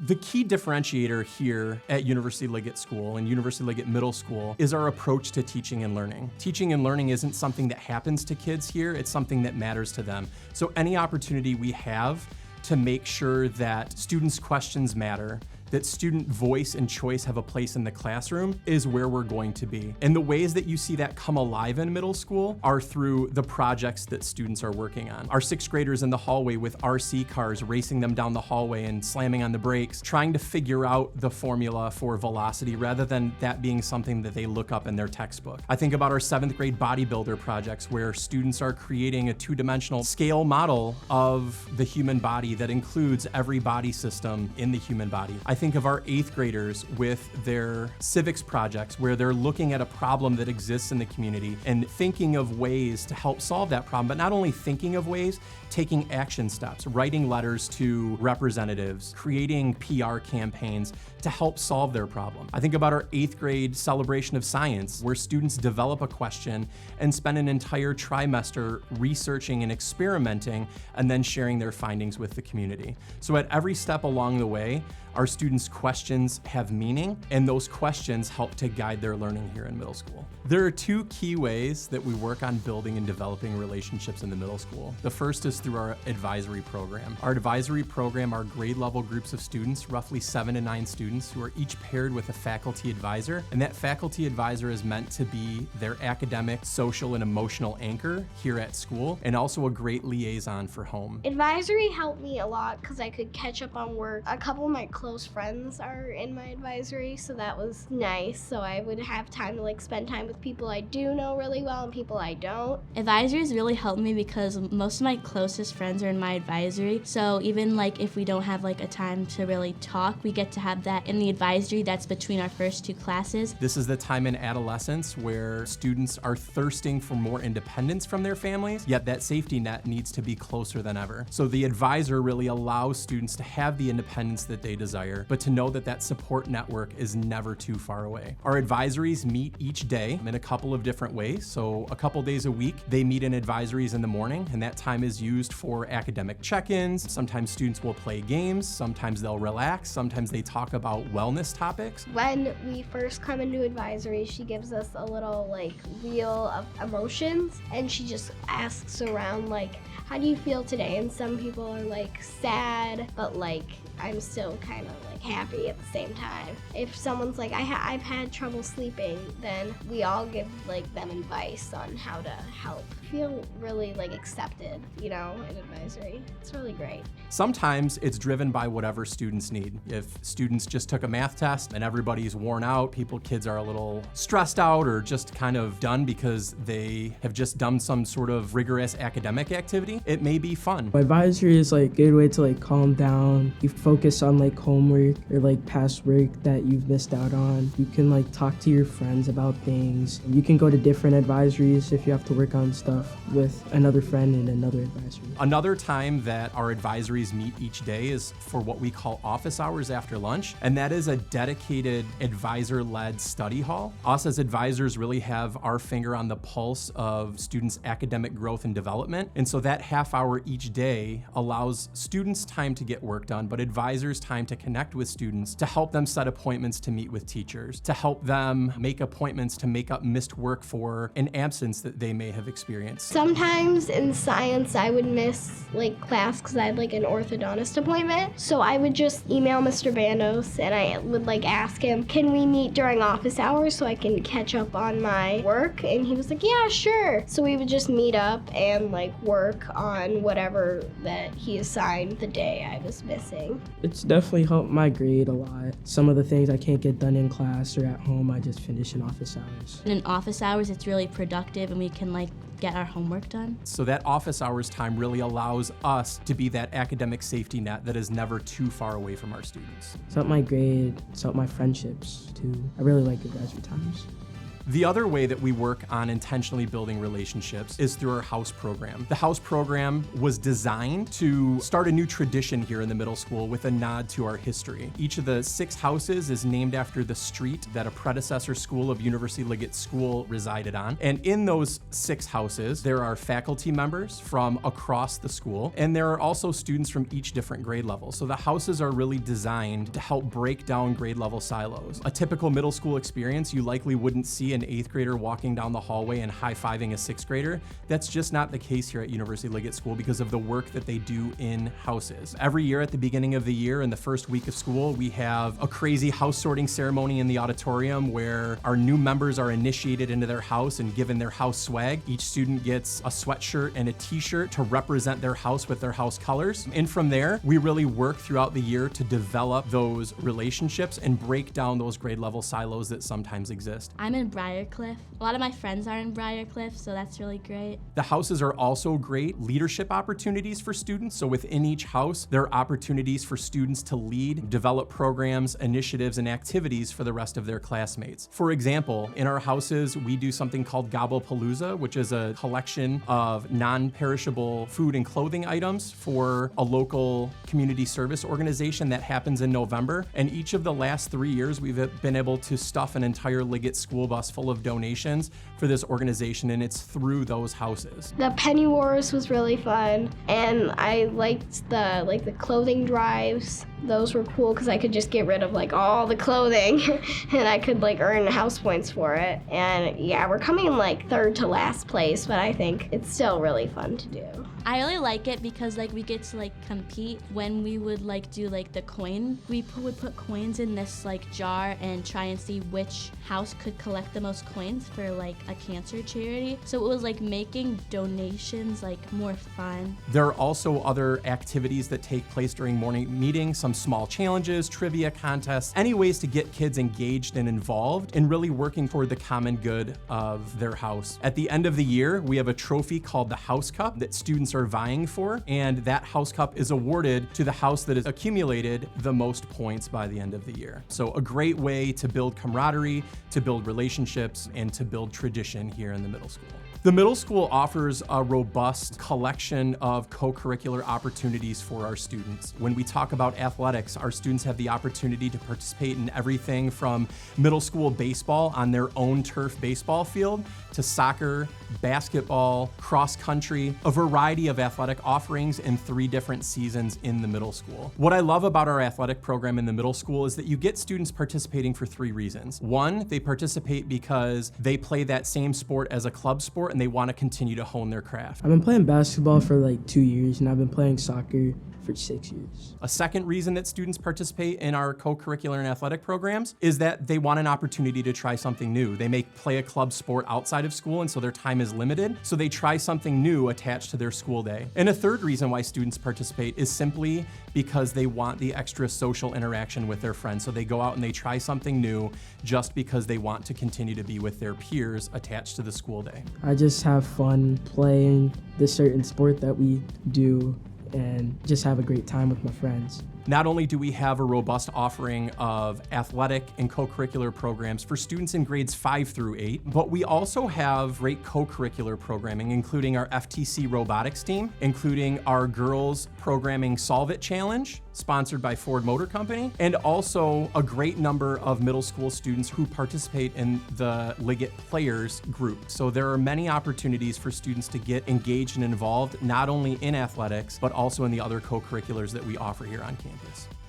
The key differentiator here at University Liggett School and University Liggett Middle School is our approach to teaching and learning. Teaching and learning isn't something that happens to kids here, it's something that matters to them. So any opportunity we have to make sure that students' questions matter, that student voice and choice have a place in the classroom is where we're going to be. And the ways that you see that come alive in middle school are through the projects that students are working on. Our sixth graders in the hallway with RC cars, racing them down the hallway and slamming on the brakes, trying to figure out the formula for velocity rather than that being something that they look up in their textbook. I think about our 7th grade bodybuilder projects where students are creating a 2-dimensional scale model of the human body that includes every body system in the human body. I think of our 8th graders with their civics projects where they're looking at a problem that exists in the community and thinking of ways to help solve that problem, but not only thinking of ways, taking action steps, writing letters to representatives, creating PR campaigns to help solve their problem. I think about our 8th grade celebration of science where students develop a question and spend an entire trimester researching and experimenting and then sharing their findings with the community. So at every step along the way, our students' questions have meaning, and those questions help to guide their learning here in middle school. There are 2 key ways that we work on building and developing relationships in the middle school. The first is through our advisory program. Our advisory program are grade level groups of students, roughly 7 to 9 students, who are each paired with a faculty advisor, and that faculty advisor is meant to be their academic, social, and emotional anchor here at school, and also a great liaison for home. Advisory helped me a lot because I could catch up on work. A couple of my close friends are in my advisory, so that was nice. So I would have time to spend time with people I do know really well and people I don't. Advisories really helped me because most of my closest friends are in my advisory. So even if we don't have a time to really talk, we get to have that in the advisory that's between our first 2 classes. This is the time in adolescence where students are thirsting for more independence from their families, yet that safety net needs to be closer than ever. So the advisor really allows students to have the independence that they desire, but to know that that support network is never too far away. Our advisories meet each day in a couple of different ways. So a couple days a week, they meet in advisories in the morning, and that time is used for academic check-ins. Sometimes students will play games, sometimes they'll relax, sometimes they talk about wellness topics. When we first come into advisory, she gives us a little wheel of emotions, and she just asks around how do you feel today? And some people are sad, but I'm still kind of happy at the same time. If someone's I've had trouble sleeping, then we all give them advice on how to help. Feel really accepted, in advisory. It's really great. Sometimes it's driven by whatever students need. If students just took a math test and everybody's worn out, kids are a little stressed out or just kind of done because they have just done some sort of rigorous academic activity, it may be fun. Advisory is a good way to calm down. You focus on homework or past work that you've missed out on. You can talk to your friends about things. You can go to different advisories if you have to work on stuff with another friend in another advisory. Another time that our advisories meet each day is for what we call office hours after lunch, and that is a dedicated advisor-led study hall. Us as advisors really have our finger on the pulse of students' academic growth and development, and so that half hour each day allows students time to get work done, but advisors time to connect with students, to help them set appointments to meet with teachers, to help them make appointments to make up missed work for an absence that they may have experienced. Sometimes in science I would miss class because I had an orthodontist appointment. So I would just email Mr. Bandos and I would ask him, can we meet during office hours so I can catch up on my work? And he was yeah, sure. So we would just meet up and work on whatever that he assigned the day I was missing. It's definitely helped my grade a lot. Some of the things I can't get done in class or at home, I just finish in office hours. And in office hours, it's really productive and we can get our homework done. So that office hours time really allows us to be that academic safety net that is never too far away from our students. It's helped my grade, it's helped my friendships too. I really like advisory times. The other way that we work on intentionally building relationships is through our house program. The house program was designed to start a new tradition here in the middle school with a nod to our history. Each of the 6 houses is named after the street that a predecessor school of University Liggett School resided on. And in those 6 houses, there are faculty members from across the school, and there are also students from each different grade level. So the houses are really designed to help break down grade level silos. A typical middle school experience, you likely wouldn't see an 8th grader walking down the hallway and high-fiving a 6th grader. That's just not the case here at University Liggett School because of the work that they do in houses. Every year at the beginning of the year, in the first week of school, we have a crazy house sorting ceremony in the auditorium where our new members are initiated into their house and given their house swag. Each student gets a sweatshirt and a t-shirt to represent their house with their house colors. And from there, we really work throughout the year to develop those relationships and break down those grade level silos that sometimes exist. I'm in Briarcliff. A lot of my friends are in Briarcliff, so that's really great. The houses are also great leadership opportunities for students. So within each house, there are opportunities for students to lead, develop programs, initiatives, and activities for the rest of their classmates. For example, in our houses, we do something called Gobblepalooza, which is a collection of non-perishable food and clothing items for a local community service organization that happens in November. And each of the last 3 years, we've been able to stuff an entire Liggett school bus full of donations for this organization, and it's through those houses. The Penny Wars was really fun, and I liked the clothing drives. Those were cool because I could just get rid of all the clothing and I could earn house points for it. And yeah, we're coming in 3rd to last place, but I think it's still really fun to do. I really like it because we get to compete when we would do the coin. We would put coins in this jar and try and see which house could collect the most coins for a cancer charity. So it was making donations more fun. There are also other activities that take place during morning meetings, some small challenges, trivia contests, any ways to get kids engaged and involved and really working toward the common good of their house. At the end of the year, we have a trophy called the House Cup that students are vying for, and that House Cup is awarded to the house that has accumulated the most points by the end of the year. So a great way to build camaraderie, to build relationships, and to build tradition here in the middle school. The middle school offers a robust collection of co-curricular opportunities for our students. When we talk about athletics, our students have the opportunity to participate in everything from middle school baseball on their own turf baseball field to soccer, basketball, cross country, a variety of athletic offerings in 3 different seasons in the middle school. What I love about our athletic program in the middle school is that you get students participating for 3 reasons. 1, they participate because they play that same sport as a club sport and they want to continue to hone their craft. I've been playing basketball for 2 years, and I've been playing soccer for 6 years. A second reason that students participate in our co-curricular and athletic programs is that they want an opportunity to try something new. They may play a club sport outside of school, and so their time is limited, so they try something new attached to their school day. And a third reason why students participate is simply because they want the extra social interaction with their friends. So they go out and they try something new just because they want to continue to be with their peers attached to the school day. I just have fun playing the certain sport that we do and just have a great time with my friends. Not only do we have a robust offering of athletic and co-curricular programs for students in grades 5 through 8, but we also have great co-curricular programming, including our FTC robotics team, including our girls programming Solve It Challenge, sponsored by Ford Motor Company, and also a great number of middle school students who participate in the Liggett Players group. So there are many opportunities for students to get engaged and involved, not only in athletics, but also in the other co-curriculars that we offer here on campus.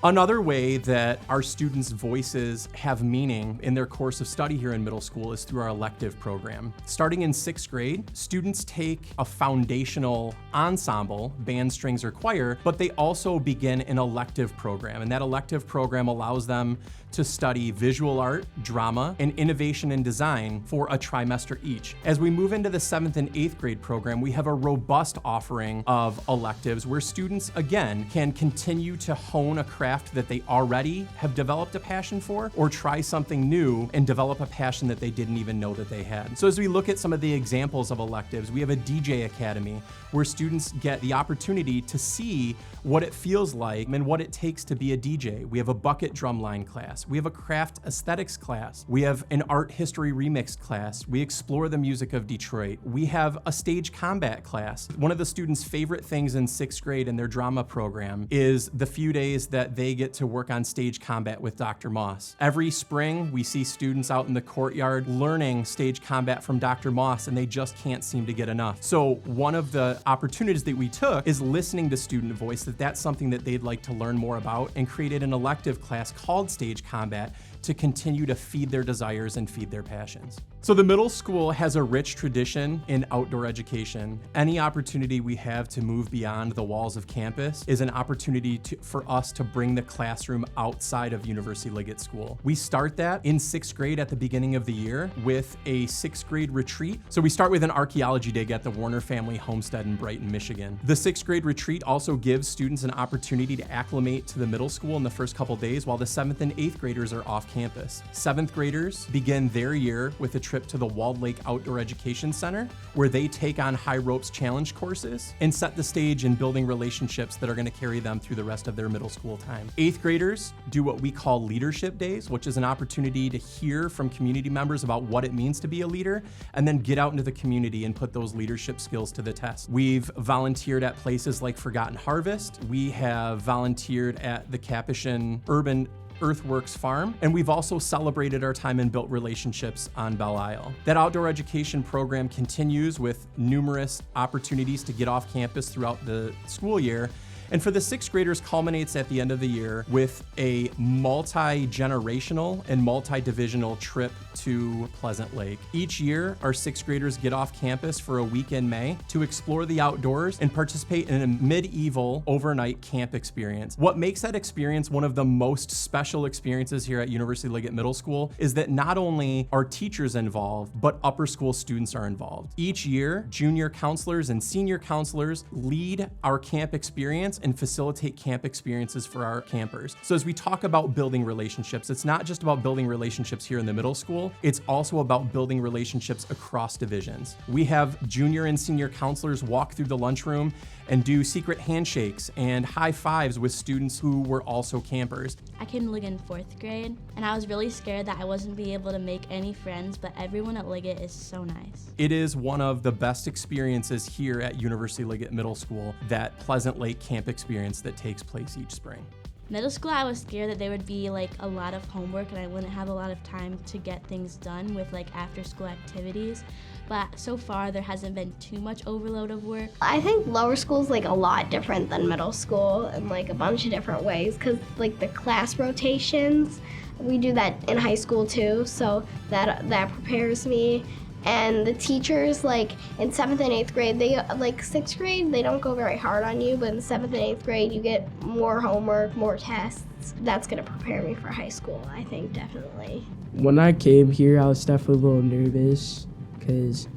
Another way that our students' voices have meaning in their course of study here in middle school is through our elective program. Starting in 6th grade, students take a foundational ensemble, band, strings, or choir, but they also begin an elective program. And that elective program allows them to study visual art, drama, and innovation and design for a trimester each. As we move into the 7th and 8th grade program, we have a robust offering of electives where students, again, can continue to hone a craft craft that they already have developed a passion for, or try something new and develop a passion that they didn't even know that they had. So as we look at some of the examples of electives, we have a DJ Academy where students get the opportunity to see what it feels like and what it takes to be a DJ. We have a bucket drumline class. We have a craft aesthetics class. We have an art history remix class. We explore the music of Detroit. We have a stage combat class. One of the students' favorite things in 6th grade in their drama program is the few days that they get to work on stage combat with Dr. Moss. Every spring, we see students out in the courtyard learning stage combat from Dr. Moss, and they just can't seem to get enough. So one of the opportunities that we took is listening to student voice, that's something that they'd like to learn more about, and created an elective class called Stage Combat to continue to feed their desires and feed their passions. So the middle school has a rich tradition in outdoor education. Any opportunity we have to move beyond the walls of campus is an opportunity for us to bring the classroom outside of University Liggett School. We start that in 6th grade at the beginning of the year with a 6th grade retreat. So we start with an archaeology dig at the Warner family homestead in Brighton, Michigan. The 6th grade retreat also gives students an opportunity to acclimate to the middle school in the first couple days, while the 7th and 8th graders are off campus. 7th graders begin their year with a trip to the Walled Lake Outdoor Education Center, where they take on high ropes challenge courses and set the stage in building relationships that are going to carry them through the rest of their middle school time. 8th graders do what we call leadership days, which is an opportunity to hear from community members about what it means to be a leader, and then get out into the community and put those leadership skills to the test. We've volunteered at places like Forgotten Harvest. We have volunteered at the Capuchin Urban Earthworks Farm, and we've also celebrated our time and built relationships on Belle Isle. That outdoor education program continues with numerous opportunities to get off campus throughout the school year. And for the 6th graders, culminates at the end of the year with a multi-generational and multi-divisional trip to Pleasant Lake. Each year, our 6th graders get off campus for a week in May to explore the outdoors and participate in a medieval overnight camp experience. What makes that experience one of the most special experiences here at University Liggett Middle School is that not only are teachers involved, but upper school students are involved. Each year, junior counselors and senior counselors lead our camp experience and facilitate camp experiences for our campers. So as we talk about building relationships, it's not just about building relationships here in the middle school, it's also about building relationships across divisions. We have junior and senior counselors walk through the lunchroom and do secret handshakes and high fives with students who were also campers. I came to Liggett in 4th grade, and I was really scared that I wasn't be able to make any friends, but everyone at Liggett is so nice. It is one of the best experiences here at University Liggett Middle School, that Pleasant Lake camp experience that takes place each spring. Middle school, I was scared that there would be like a lot of homework and I wouldn't have a lot of time to get things done with like after school activities. But so far, there hasn't been too much overload of work. I think lower school is like a lot different than middle school in like a bunch of different ways, because like the class rotations, we do that in high school too, so that prepares me. And the teachers, like in 7th and 8th grade, they like 6th grade, they don't go very hard on you, but in 7th and 8th grade, you get more homework, more tests. That's gonna prepare me for high school, I think, definitely. When I came here, I was definitely a little nervous because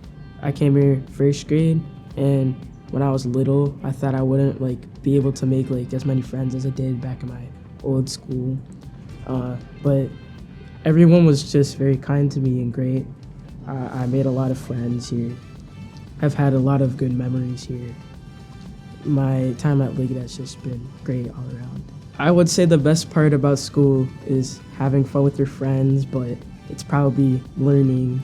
I came here 1st grade, and when I was little, I thought I wouldn't like be able to make like as many friends as I did back in my old school. But everyone was just very kind to me and great. I made a lot of friends here. I've had a lot of good memories here. My time at Liggett has just been great all around. I would say the best part about school is having fun with your friends, but it's probably learning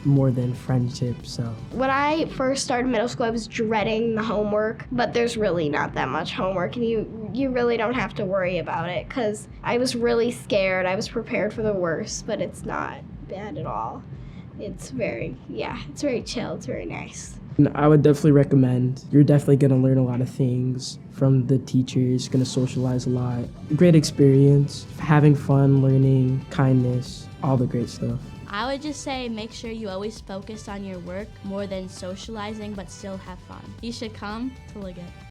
more than friendship. So when I first started middle school, I was dreading the homework, but there's really not that much homework, and you really don't have to worry about it, because I was really scared. I was prepared for the worst, but it's not bad at all. It's very chill. It's very nice. And I would definitely recommend. You're definitely going to learn a lot of things from the teachers, going to socialize a lot. Great experience, having fun, learning, kindness, all the great stuff. I would just say make sure you always focus on your work more than socializing, but still have fun. You should come to Liggett.